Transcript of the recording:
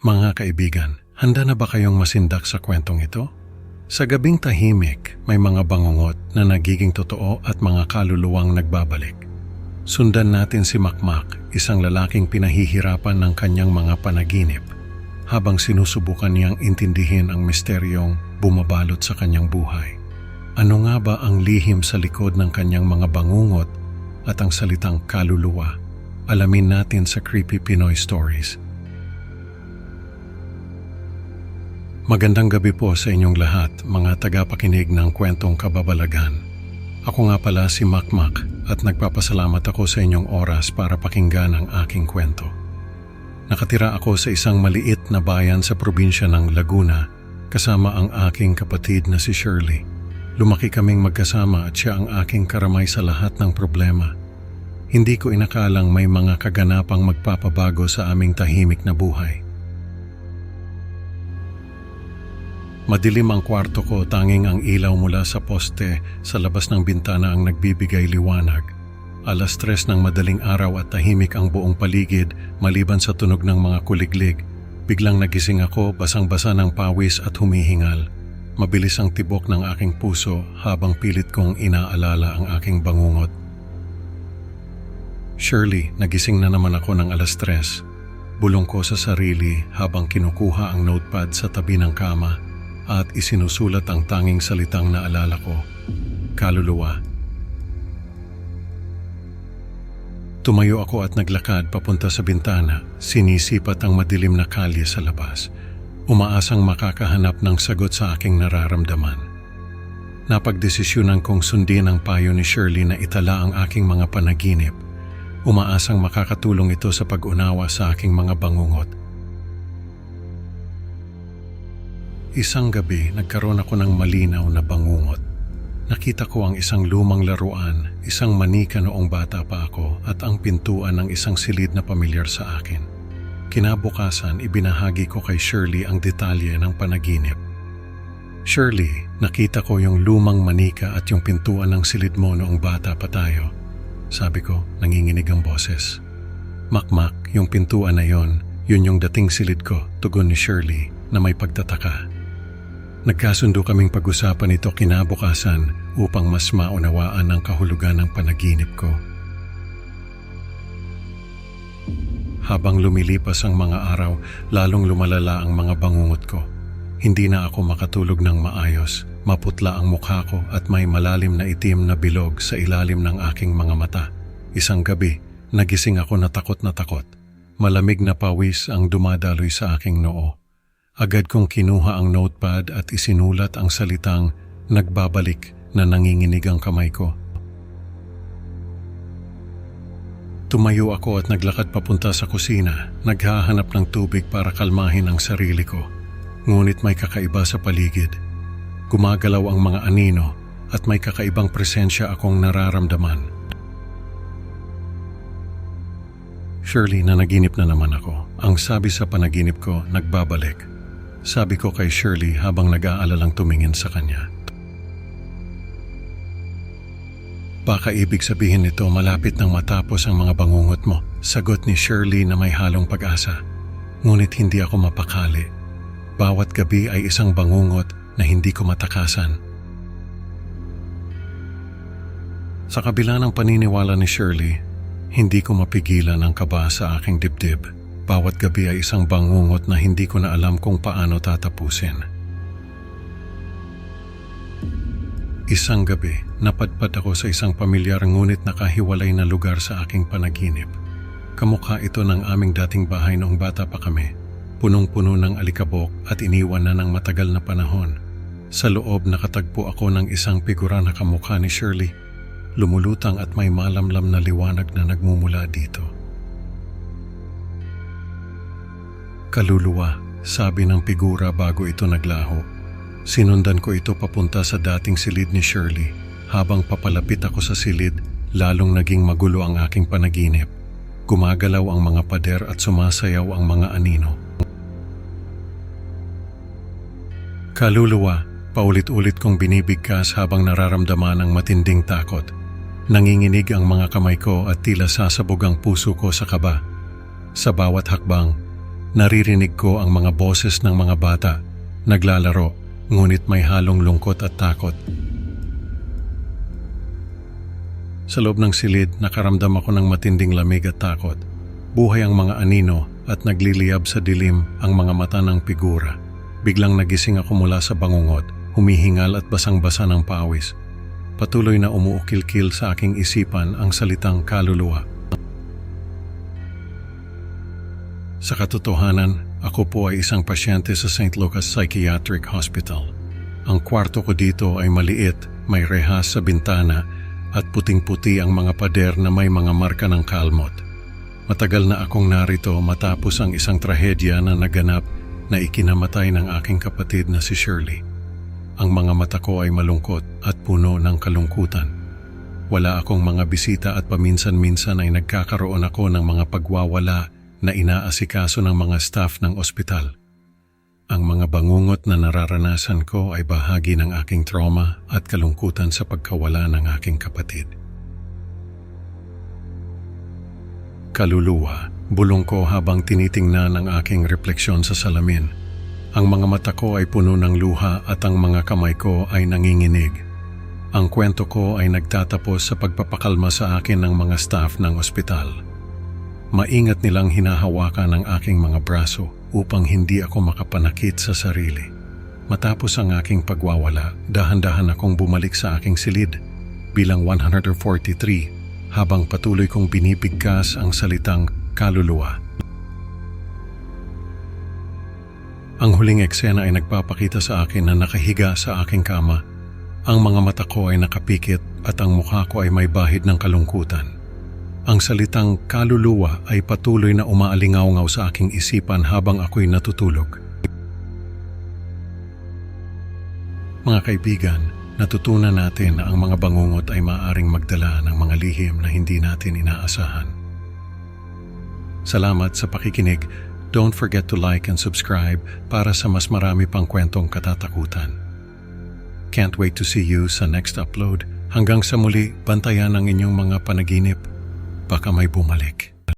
Mga kaibigan, handa na ba kayong masindak sa kwentong ito? Sa gabing tahimik, may mga bangungot na nagiging totoo at mga kaluluwang nagbabalik. Sundan natin si Makmak, isang lalaking pinahihirapan ng kanyang mga panaginip, habang sinusubukan niyang intindihin ang misteryong bumabalot sa kanyang buhay. Ano nga ba ang lihim sa likod ng kanyang mga bangungot at ang salitang kaluluwa? Alamin natin sa Creepy Pinoy Stories. Magandang gabi po sa inyong lahat, mga tagapakinig ng kwentong kababalaghan. Ako nga pala si Makmak at nagpapasalamat ako sa inyong oras para pakinggan ang aking kwento. Nakatira ako sa isang maliit na bayan sa probinsya ng Laguna kasama ang aking kapatid na si Shirley. Lumaki kaming magkasama at siya ang aking karamay sa lahat ng problema. Hindi ko inakalang may mga kaganapang magpapabago sa aming tahimik na buhay. Madilim ang kwarto ko, tanging ang ilaw mula sa poste sa labas ng bintana ang nagbibigay liwanag. 3:00 ng madaling araw at tahimik ang buong paligid maliban sa tunog ng mga kuliglig. Biglang nagising ako, basang-basa ng pawis at humihingal. Mabilis ang tibok ng aking puso habang pilit kong inaalala ang aking bangungot. Shirley, nagising na naman ako ng 3:00. Bulong ko sa sarili habang kinukuha ang notepad sa tabi ng kama at isinusulat ang tanging salitang naalala ko, kaluluwa. Tumayo ako at naglakad papunta sa bintana, sinisipat ang madilim na kalye sa labas, umaasang makakahanap ng sagot sa aking nararamdaman. Napagdesisyonan kong sundin ang payo ni Shirley na itala ang aking mga panaginip, umaasang makakatulong ito sa pag-unawa sa aking mga bangungot. Isang gabi, nagkaroon ako ng malinaw na bangungot. Nakita ko ang isang lumang laruan, isang manika noong bata pa ako at ang pintuan ng isang silid na pamilyar sa akin. Kinabukasan, ibinahagi ko kay Shirley ang detalye ng panaginip. Shirley, nakita ko yung lumang manika at yung pintuan ng silid mo noong bata pa tayo. Sabi ko, nanginginig ang boses. Makmak, yung pintuan na yun yung dating silid ko, tugon ni Shirley na may pagtataka. Nagkasundo kaming pag-usapan ito kinabukasan upang mas maunawaan ang kahulugan ng panaginip ko. Habang lumilipas ang mga araw, lalong lumalala ang mga bangungot ko. Hindi na ako makatulog ng maayos, maputla ang mukha ko at may malalim na itim na bilog sa ilalim ng aking mga mata. Isang gabi, nagising ako na takot. Malamig na pawis ang dumadaloy sa aking noo. Agad kong kinuha ang notepad at isinulat ang salitang nagbabalik na nanginginig ang kamay ko. Tumayo ako at naglakad papunta sa kusina, naghahanap ng tubig para kalmahin ang sarili ko. Ngunit may kakaiba sa paligid. Gumagalaw ang mga anino at may kakaibang presensya akong nararamdaman. Shirley, nanaginip na naman ako. Ang sabi sa panaginip ko, nagbabalik. Sabi ko kay Shirley habang nag-aalalang tumingin sa kanya. Baka ibig sabihin nito malapit nang matapos ang mga bangungot mo, sagot ni Shirley na may halong pag-asa. Ngunit hindi ako mapakali. Bawat gabi ay isang bangungot na hindi ko matakasan. Sa kabila ng paniniwala ni Shirley, hindi ko mapigilan ang kaba sa aking dibdib. Bawat gabi ay isang bangungot na hindi ko na alam kung paano tatapusin. Isang gabi, napadpad ako sa isang pamilyar ngunit nakahiwalay na lugar sa aking panaginip. Kamukha ito ng aming dating bahay noong bata pa kami. Punong-puno ng alikabok at iniwan na ng matagal na panahon. Sa loob nakatagpo ako ng isang figura na kamukha ni Shirley. Lumulutang at may malamlam na liwanag na nagmumula dito. Kaluluwa, sabi ng figura bago ito naglaho. Sinundan ko ito papunta sa dating silid ni Shirley. Habang papalapit ako sa silid, lalong naging magulo ang aking panaginip. Gumagalaw ang mga pader at sumasayaw ang mga anino. Kaluluwa, paulit-ulit kong binibigkas habang nararamdaman ang matinding takot. Nanginginig ang mga kamay ko at tila sasabog ang puso ko sa kaba. Sa bawat hakbang, Naririnig ko ang mga boses ng mga bata, naglalaro, ngunit may halong lungkot at takot. Sa loob ng silid, nakaramdam ako ng matinding lamig at takot. Buhay ang mga anino at nagliliyab sa dilim ang mga mata ng figura. Biglang nagising ako mula sa bangungot, humihingal at basang-basa ng pawis. Patuloy na umuukil-kil sa aking isipan ang salitang kaluluwa. Sa katotohanan, ako po ay isang pasyente sa St. Lucas Psychiatric Hospital. Ang kwarto ko dito ay maliit, may rehas sa bintana at puting-puti ang mga pader na may mga marka ng kalmot. Matagal na akong narito matapos ang isang trahedya na naganap na ikinamatay ng aking kapatid na si Shirley. Ang mga mata ko ay malungkot at puno ng kalungkutan. Wala akong mga bisita at paminsan-minsan ay nagkakaroon ako ng mga pagwawala na inaasikaso ng mga staff ng ospital. Ang mga bangungot na nararanasan ko ay bahagi ng aking trauma at kalungkutan sa pagkawala ng aking kapatid. Kaluluwa, bulong ko habang tinitingnan ang aking refleksyon sa salamin. Ang mga mata ko ay puno ng luha at ang mga kamay ko ay nanginginig. Ang kwento ko ay nagtatapos sa pagpapakalma sa akin ng mga staff ng ospital. Maingat nilang hinahawakan ang aking mga braso upang hindi ako makapanakit sa sarili. Matapos ang aking pagwawala, dahan-dahan akong bumalik sa aking silid bilang 143 habang patuloy kong binibigkas ang salitang kaluluwa. Ang huling eksena ay nagpapakita sa akin na nakahiga sa aking kama. Ang mga mata ko ay nakapikit at ang mukha ko ay may bahid ng kalungkutan. Ang salitang kaluluwa ay patuloy na umaalingaw-ngaw sa aking isipan habang ako'y natutulog. Mga kaibigan, natutunan natin na ang mga bangungot ay maaaring magdala ng mga lihim na hindi natin inaasahan. Salamat sa pakikinig. Don't forget to like and subscribe para sa mas marami pang kwentong katatakutan. Can't wait to see you sa next upload. Hanggang sa muli, bantayan ang inyong mga panaginip. Baka may bumalik.